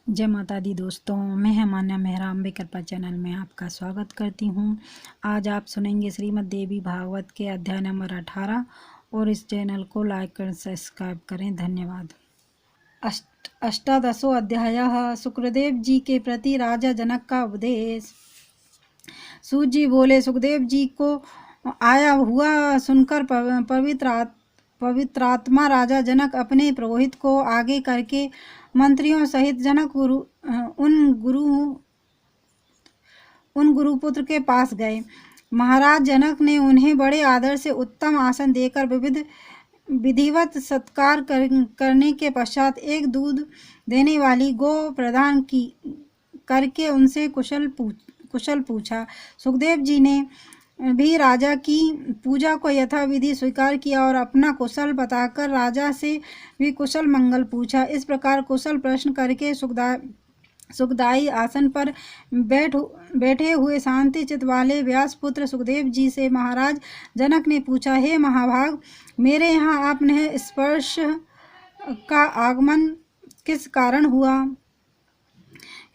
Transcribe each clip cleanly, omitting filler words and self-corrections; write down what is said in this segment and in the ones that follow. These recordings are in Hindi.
जय माता दी दोस्तों, मैं हेमान्या मेहरा अम्बे कृपा चैनल में आपका स्वागत करती हूँ। आज आप सुनेंगे श्रीमद् देवी भागवत के अध्याय नंबर 18 और इस चैनल को लाइक और सब्सक्राइब करें। धन्यवाद। अष्टादशो अध्याय। सुखदेव जी के प्रति राजा जनक का उपदेश। सूत जी बोले, सुखदेव जी को आया हुआ सुनकर पवित्रात्मा राजा जनक अपने पुरोहित को आगे करके मंत्रियों सहित उन गुरुपुत्र के पास गए। महाराज जनक ने उन्हें बड़े आदर से उत्तम आसन देकर विधिवत सत्कार करने के पश्चात एक दूध देने वाली गो प्रदान करके उनसे कुशल पूछा। सुखदेव जी ने भी राजा की पूजा को यथाविधि स्वीकार किया और अपना कुशल बताकर राजा से भी कुशल मंगल पूछा। इस प्रकार कुशल प्रश्न करके सुखदायी आसन पर बैठे हुए शांति चित्त वाले व्यासपुत्र सुखदेव जी से महाराज जनक ने पूछा, हे महाभाग, मेरे यहाँ आपने स्पर्श का आगमन किस कारण हुआ?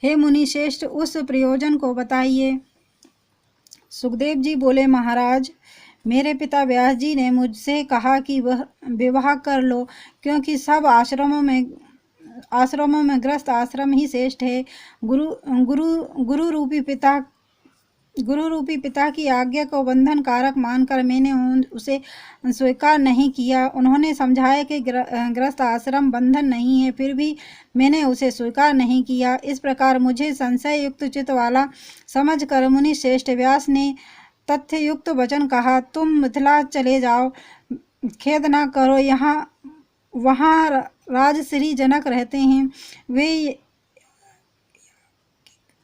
हे मुनि श्रेष्ठ, उस प्रयोजन को बताइए। सुखदेव जी बोले, महाराज, मेरे पिता व्यास जी ने मुझसे कहा कि वह विवाह कर लो, क्योंकि सब आश्रमों में ग्रस्त आश्रम ही श्रेष्ठ है। गुरु रूपी पिता की आज्ञा को बंधन कारक मानकर मैंने उसे स्वीकार नहीं किया। उन्होंने समझाया कि ग्रस्त आश्रम बंधन नहीं है, फिर भी मैंने उसे स्वीकार नहीं किया। इस प्रकार मुझे संशय युक्त चित्त वाला समझकर मुनि श्रेष्ठ व्यास ने तथ्य युक्त वचन कहा, तुम मिथिला चले जाओ, खेद न करो, वहाँ राजश्री जनक रहते हैं।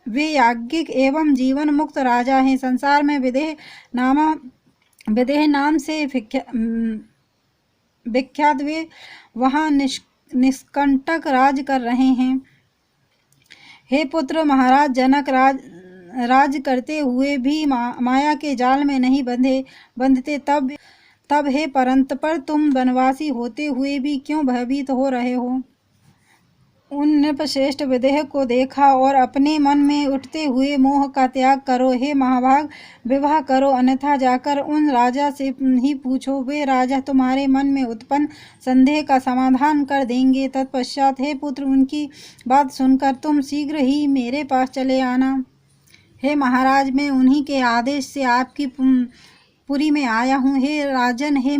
वे याज्ञिक एवं जीवन मुक्त राजा हैं। संसार में विदेह नाम से विख्यात वे वहाँ निष्कंटक राज कर रहे हैं। हे पुत्र, महाराज जनक राज करते हुए भी माया के जाल में नहीं बंधते, तब हे परंतपर, तुम वनवासी होते हुए भी क्यों भयभीत हो रहे हो? उन नृपश्रेष्ठ विदेह को देखा और अपने मन में उठते हुए मोह का त्याग करो। हे महाभाग, विवाह करो, अन्यथा जाकर उन राजा से ही पूछो, वे राजा तुम्हारे मन में उत्पन्न संदेह का समाधान कर देंगे। तत्पश्चात हे पुत्र, उनकी बात सुनकर तुम शीघ्र ही मेरे पास चले आना। हे महाराज, मैं उन्हीं के आदेश से आपकी पुरी में आया हूँ। हे राजन, हे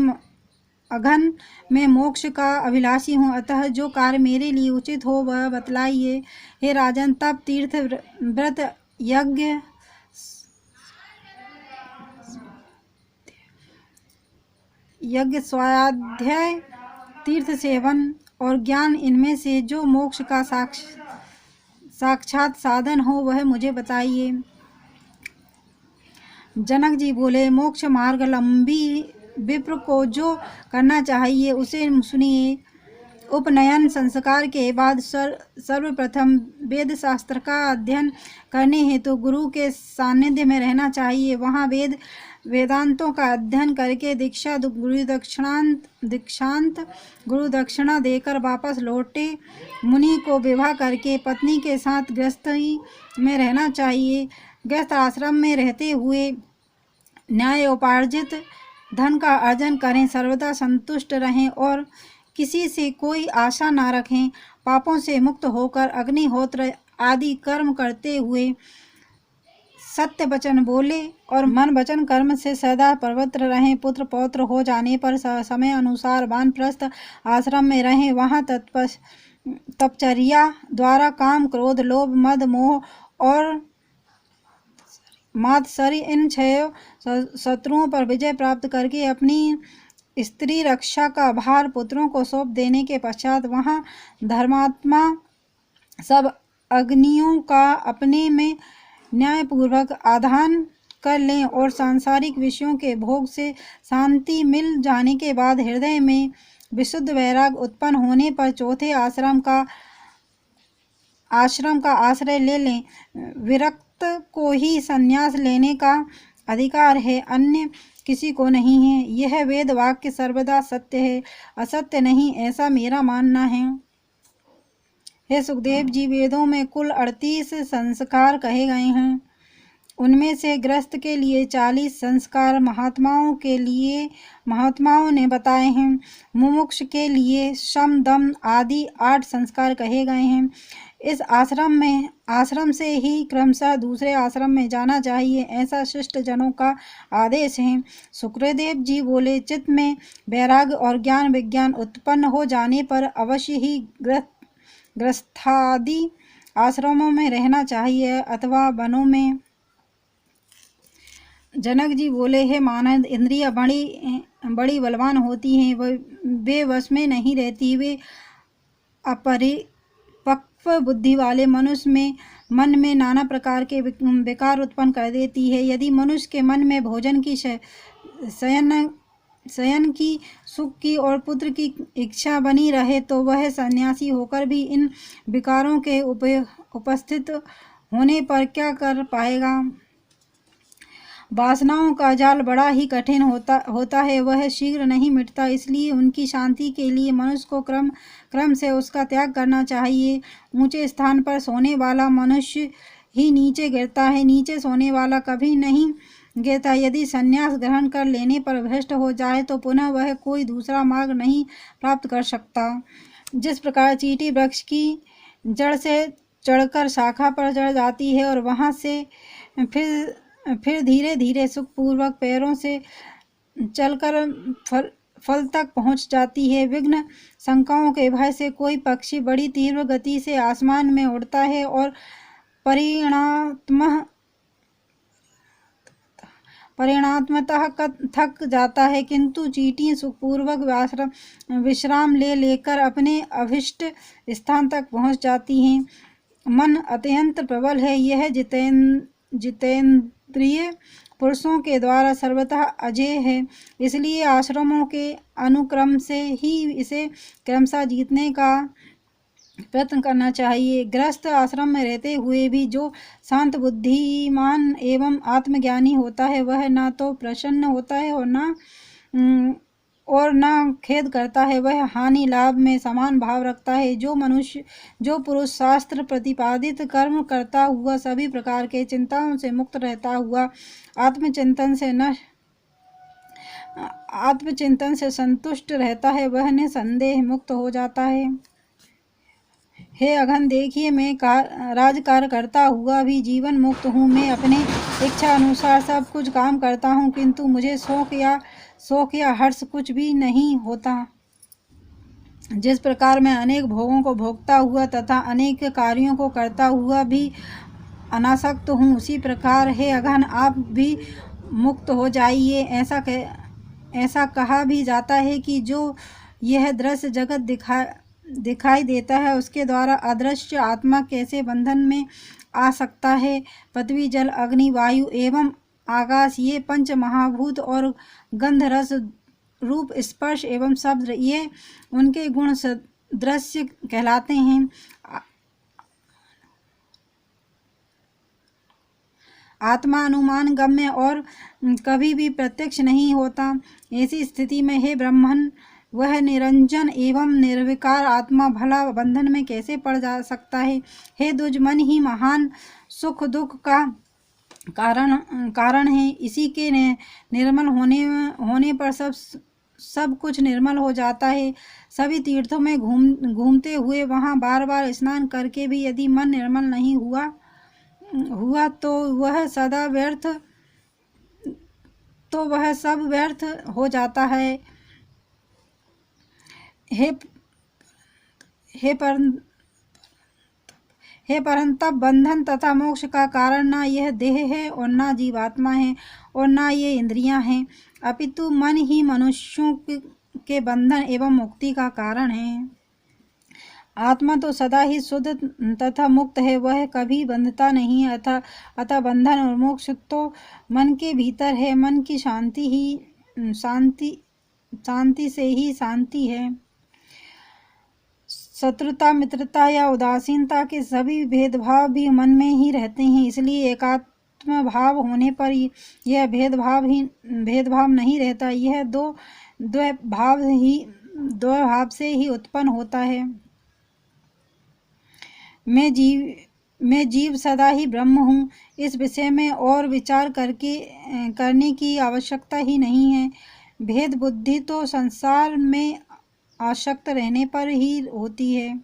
अघन, मैं मोक्ष का अभिलाषी हूँ, अतः जो कार्य मेरे लिए उचित हो वह बतलाइए। हे राजन, तप, तीर्थ, व्रत, यज्ञ, स्वाध्याय, तीर्थ सेवन और ज्ञान, इनमें से जो मोक्ष का साक्षात साधन हो वह मुझे बताइए। जनक जी बोले, मोक्ष मार्ग लंबी विप्र को जो करना चाहिए उसे सुनिए। उपनयन संस्कार के बाद सर्वप्रथम वेद शास्त्र का अध्ययन करने हेतु गुरु के सानिध्य में रहना चाहिए। वहाँ वेदांतों का अध्ययन करके दीक्षांत गुरु दक्षिणा देकर वापस लौटे मुनि को विवाह करके पत्नी के साथ गृहस्थी में रहना चाहिए। गृहस्थ आश्रम में रहते हुए न्याय उपार्जित धन का अर्जन करें, सर्वदा संतुष्ट रहें और किसी से कोई आशा न रखें। पापों से मुक्त होकर अग्निहोत्र आदि कर्म करते हुए सत्य वचन बोले और मन वचन कर्म से सदा पवित्र रहें। पुत्र पौत्र हो जाने पर समय अनुसार वानप्रस्थ आश्रम में रहें। वहाँ तपचर्या द्वारा काम, क्रोध, लोभ, मद, मोह और मात्सर्य, इन 6 शत्रुओं पर विजय प्राप्त करके अपनी स्त्री रक्षा का भार पुत्रों को सौंप देने के पश्चात वहाँ धर्मात्मा सब अग्नियों का अपने में न्यायपूर्वक आधान कर लें और सांसारिक विषयों के भोग से शांति मिल जाने के बाद हृदय में विशुद्ध वैराग उत्पन्न होने पर चौथे आश्रम का आश्रय ले लें। विरक्त को ही संन्यास लेने का अधिकार है, अन्य किसी को नहीं है। यह वेद वाक्य सर्वदा सत्य है, असत्य नहीं, ऐसा मेरा मानना है। हे सुखदेव जी, वेदों में कुल 38 संस्कार कहे गए हैं। उनमें से गृहस्थ के लिए 40 संस्कार महात्माओं ने बताए हैं। मुमुक्ष के लिए शम दम आदि 8 संस्कार कहे गए हैं। इस आश्रम से ही क्रमशः दूसरे आश्रम में जाना चाहिए, ऐसा शिष्ट जनों का आदेश है। सुखदेव जी बोले, चित्त में वैराग्य और ज्ञान विज्ञान उत्पन्न हो जाने पर अवश्य ही गृहस्थादि आश्रमों में रहना चाहिए अथवा वनों में। जनक जी बोले, हे मानव, इंद्रियां बड़ी बलवान होती हैं, वे वश में नहीं रहती। वे अपरिपक्व बुद्धि वाले मनुष्य में मन में नाना प्रकार के विकार उत्पन्न कर देती है। यदि मनुष्य के मन में भोजन की, शयन की, सुख की और पुत्र की इच्छा बनी रहे तो वह सन्यासी होकर भी इन विकारों के उपस्थित होने पर क्या कर पाएगा। वासनाओं का जाल बड़ा ही कठिन होता है, वह शीघ्र नहीं मिटता। इसलिए उनकी शांति के लिए मनुष्य को क्रम से उसका त्याग करना चाहिए। ऊंचे स्थान पर सोने वाला मनुष्य ही नीचे गिरता है, नीचे सोने वाला कभी नहीं गिरता। यदि संन्यास ग्रहण कर लेने पर भ्रष्ट हो जाए तो पुनः वह कोई दूसरा मार्ग नहीं प्राप्त कर सकता। जिस प्रकार चींटी वृक्ष की जड़ से चढ़कर शाखा पर चढ़ जाती है और वहां से फिर धीरे धीरे सुखपूर्वक पैरों से चलकर फल तक पहुंच जाती है। विघ्न शंकाओं के भय से कोई पक्षी बड़ी तीव्र गति से आसमान में उड़ता है और परिणामतः थक जाता है, किंतु चींटी सुखपूर्वक विश्राम लेकर अपने अभिष्ट स्थान तक पहुंच जाती हैं। मन अत्यंत प्रबल है, यह जितेंद्रिय पुरुषों के द्वारा सर्वतः अजेय है। इसलिए आश्रमों के अनुक्रम से ही इसे क्रमशः जीतने का प्रयत्न करना चाहिए। गृहस्थ आश्रम में रहते हुए भी जो शांत बुद्धिमान एवं आत्मज्ञानी होता है वह न तो प्रसन्न होता है और न खेद करता है, वह हानि लाभ में समान भाव रखता है। जो पुरुष शास्त्र प्रतिपादित कर्म करता हुआ सभी प्रकार के चिंताओं से मुक्त रहता हुआ आत्मचिंतन से संतुष्ट रहता है, वह निसंदेह मुक्त हो जाता है। हे अघन, देखिए, मैं राजकार्य करता हुआ भी जीवन मुक्त हूँ। मैं अपने इच्छा अनुसार सब कुछ काम करता हूँ, किंतु मुझे शौक या हर्ष कुछ भी नहीं होता। जिस प्रकार मैं अनेक भोगों को भोगता हुआ तथा अनेक कार्यों को करता हुआ भी अनासक्त हूँ, उसी प्रकार हे अघन, आप भी मुक्त हो जाइए। ऐसा कहा भी जाता है कि जो यह दृश्य जगत दिखाई देता है उसके द्वारा अदृश्य आत्मा कैसे बंधन में आ सकता है। पृथ्वी, जल, अग्नि, वायु एवं आकाश, ये पंच महाभूत और गंध, रस, रूप, स्पर्श एवं शब्द, ये उनके गुण दृश्य कहलाते हैं। आत्मा अनुमान गम्य और कभी भी प्रत्यक्ष नहीं होता। ऐसी स्थिति में हे ब्राह्मण, वह निरंजन एवं निर्विकार आत्मा भला बंधन में कैसे पड़ जा सकता है। हे द्विज, मन ही महान सुख दुख का कारण है। इसी के निर्मल होने पर सब कुछ निर्मल हो जाता है। सभी तीर्थों में घूमते हुए वहां बार बार स्नान करके भी यदि मन निर्मल नहीं हुआ तो वह सब व्यर्थ हो जाता है। हे परंतप, बंधन तथा मोक्ष का कारण ना यह देह है और ना जीवात्मा है और ना ये इंद्रियां हैं, अपितु मन ही मनुष्यों के बंधन एवं मुक्ति का कारण है। आत्मा तो सदा ही शुद्ध तथा मुक्त है, वह कभी बंधता नहीं है। अतः बंधन और मोक्ष तो मन के भीतर है। मन की शांति से ही शांति है। शत्रुता, मित्रता या उदासीनता के सभी भेदभाव भी मन में ही रहते हैं। इसलिए एकात्म भाव होने पर यह भेदभाव नहीं रहता। यह द्वैभाव से ही उत्पन्न होता है। मैं जीव सदा ही ब्रह्म हूँ। इस विषय में और विचार करने की आवश्यकता ही नहीं है। भेद बुद्धि तो संसार में आसक्त रहने पर ही होती है।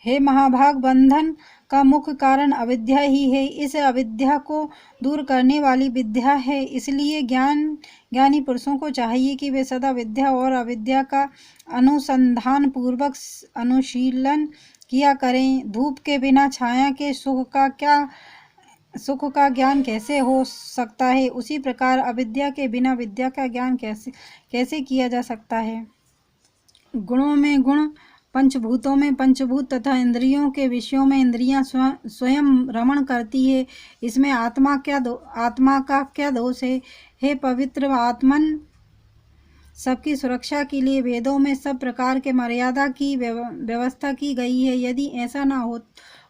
हे महाभाग, बंधन का मुख्य कारण अविद्या ही है। इस अविद्या को दूर करने वाली विद्या है। इसलिए ज्ञानी पुरुषों को चाहिए कि वे सदा विद्या और अविद्या का अनुसंधान पूर्वक अनुशीलन किया करें। धूप के बिना छाया के सुख का ज्ञान कैसे हो सकता है, उसी प्रकार अविद्या के बिना विद्या का ज्ञान कैसे किया जा सकता है। गुणों में गुण, पंचभूतों में पंचभूत तथा इंद्रियों के विषयों में इंद्रियां स्वयं रमण करती है। इसमें आत्मा का क्या दोष है। हे पवित्र आत्मन, सबकी सुरक्षा के लिए वेदों में सब प्रकार के मर्यादा की व्यवस्था की गई है। यदि ऐसा न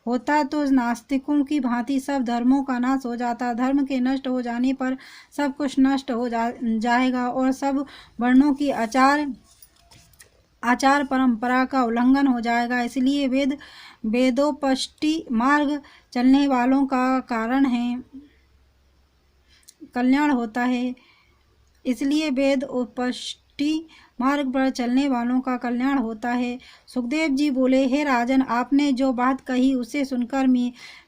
होता तो नास्तिकों की भांति सब धर्मों का नाश हो जाता। धर्म के नष्ट हो जाने पर सब कुछ नष्ट हो जाएगा और सब वर्णों की आचार परंपरा का उल्लंघन हो जाएगा। इसलिए वेदोपष्टि मार्ग चलने वालों का कल्याण होता है। इसलिए वेदोपष्टि मार्ग पर चलने वालों का कल्याण होता है। सुखदेव जी बोले, हे राजन, आपने जो बात कही उसे सुनकर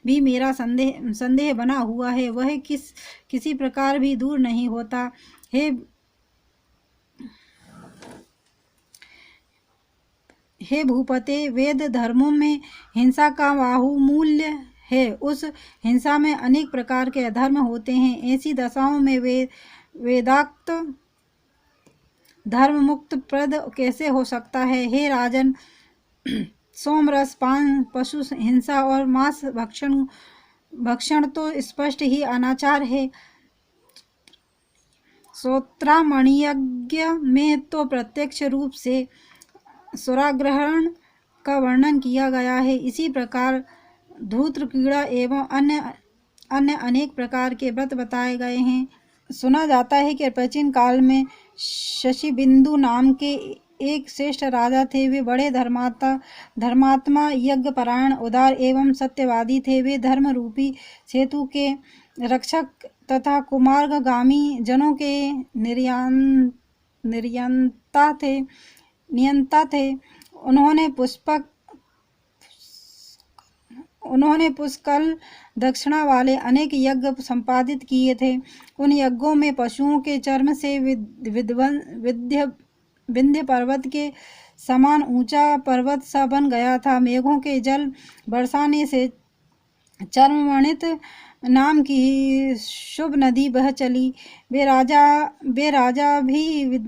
भी मेरा संदेह बना हुआ है। वह किसी प्रकार भी दूर नहीं होता। हे भूपते, वेद धर्मों में हिंसा का बाहुमूल्य है। उस हिंसा में अनेक प्रकार के अधर्म होते हैं। ऐसी दशाओं में वेदाक्त धर्म मुक्त प्रद कैसे हो सकता है। हे राजन, सोमरस पान, पशु हिंसा और मांस भक्षण तो स्पष्ट ही अनाचार है। श्रोत्रामणियज्ञ में तो प्रत्यक्ष रूप से सुराग्रहण का वर्णन किया गया है। इसी प्रकार धूर्त क्रीड़ा एवं अन्य अनेक प्रकार के व्रत बताए गए हैं। सुना जाता है कि प्राचीन काल में शशिबिंदु नाम के एक श्रेष्ठ राजा थे। वे बड़े धर्मात्मा, यज्ञपरायण, उदार एवं सत्यवादी थे। वे धर्म रूपी सेतु के रक्षक तथा कुमार्गामी जनों के नियंता थे। उन्होंने पुष्कल दक्षिणा वाले अनेक यज्ञ संपादित किए थे। उन यज्ञों में पशुओं के चर्म से विंध्य पर्वत के समान ऊंचा पर्वत सा बन गया था। मेघों के जल बरसाने से चर्मवर्णित नाम की शुभ नदी बह चली। वे राजा भी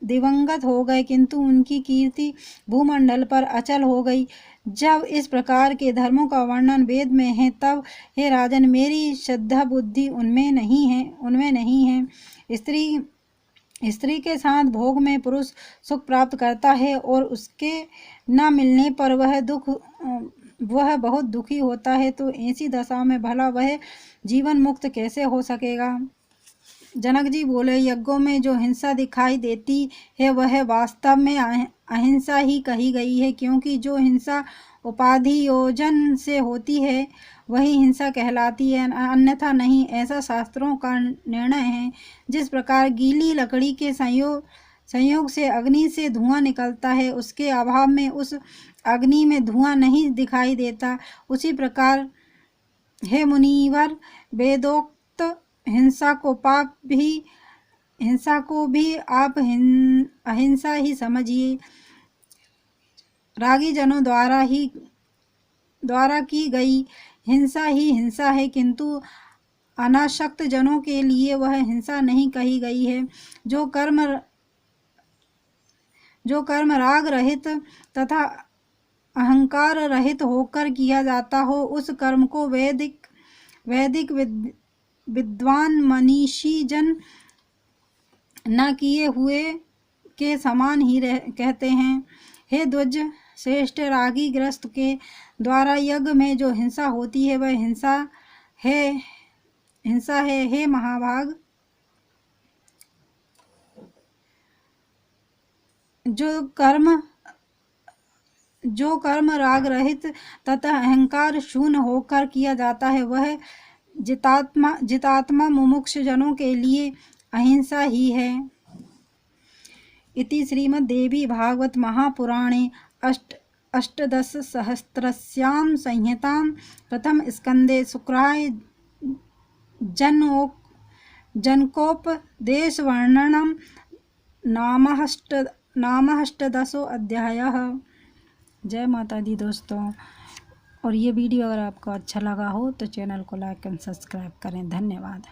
दिवंगत हो गए, किंतु उनकी कीर्ति भूमंडल पर अचल हो गई। जब इस प्रकार के धर्मों का वर्णन वेद में है, तब हे राजन, मेरी श्रद्धा बुद्धि उनमें नहीं है। स्त्री के साथ भोग में पुरुष सुख प्राप्त करता है और उसके न मिलने पर वह बहुत दुखी होता है। तो ऐसी दशा में भला वह जीवन मुक्त कैसे हो सकेगा। जनक जी बोले, यज्ञों में जो हिंसा दिखाई देती है वह वास्तव में अहिंसा ही कही गई है, क्योंकि जो हिंसा उपाधियोजन से होती है वही हिंसा कहलाती है, अन्यथा नहीं। ऐसा शास्त्रों का निर्णय है। जिस प्रकार गीली लकड़ी के संयोग से अग्नि से धुआं निकलता है, उसके अभाव में उस अग्नि में धुआं नहीं दिखाई देता, उसी प्रकार हे मुनिवर, वेदोक्त हिंसा को भी आप अहिंसा ही समझिए। रागी जनों द्वारा की गई हिंसा ही हिंसा है, किंतु अनासक्त जनों के लिए वह हिंसा नहीं कही गई है। जो कर्म राग रहित तथा अहंकार रहित होकर किया जाता हो, उस कर्म को वैदिक विद्वान मनीषी जन न किए हुए के समान ही कहते हैं। हे द्विज श्रेष्ठ, रागी ग्रस्त के द्वारा यज्ञ में जो हिंसा होती है वह हिंसा है। हे महाभाग, जो कर्म जो कर्म राग रहित तथा अहंकार शून्य होकर किया जाता है वह जितात्मा मुमुक्ष जनों के लिए अहिंसा ही है। इति श्रीमद्देवी भागवत महापुराणे अष्टादशसहस्रस्यां संहितां प्रथम स्कंदे शुक्राय जनकोपदेशवर्णनम नामाष्टदशो अध्यायः। जय माता दी दोस्तों। और ये वीडियो अगर आपको अच्छा लगा हो तो चैनल को लाइक एंड सब्सक्राइब करें। धन्यवाद।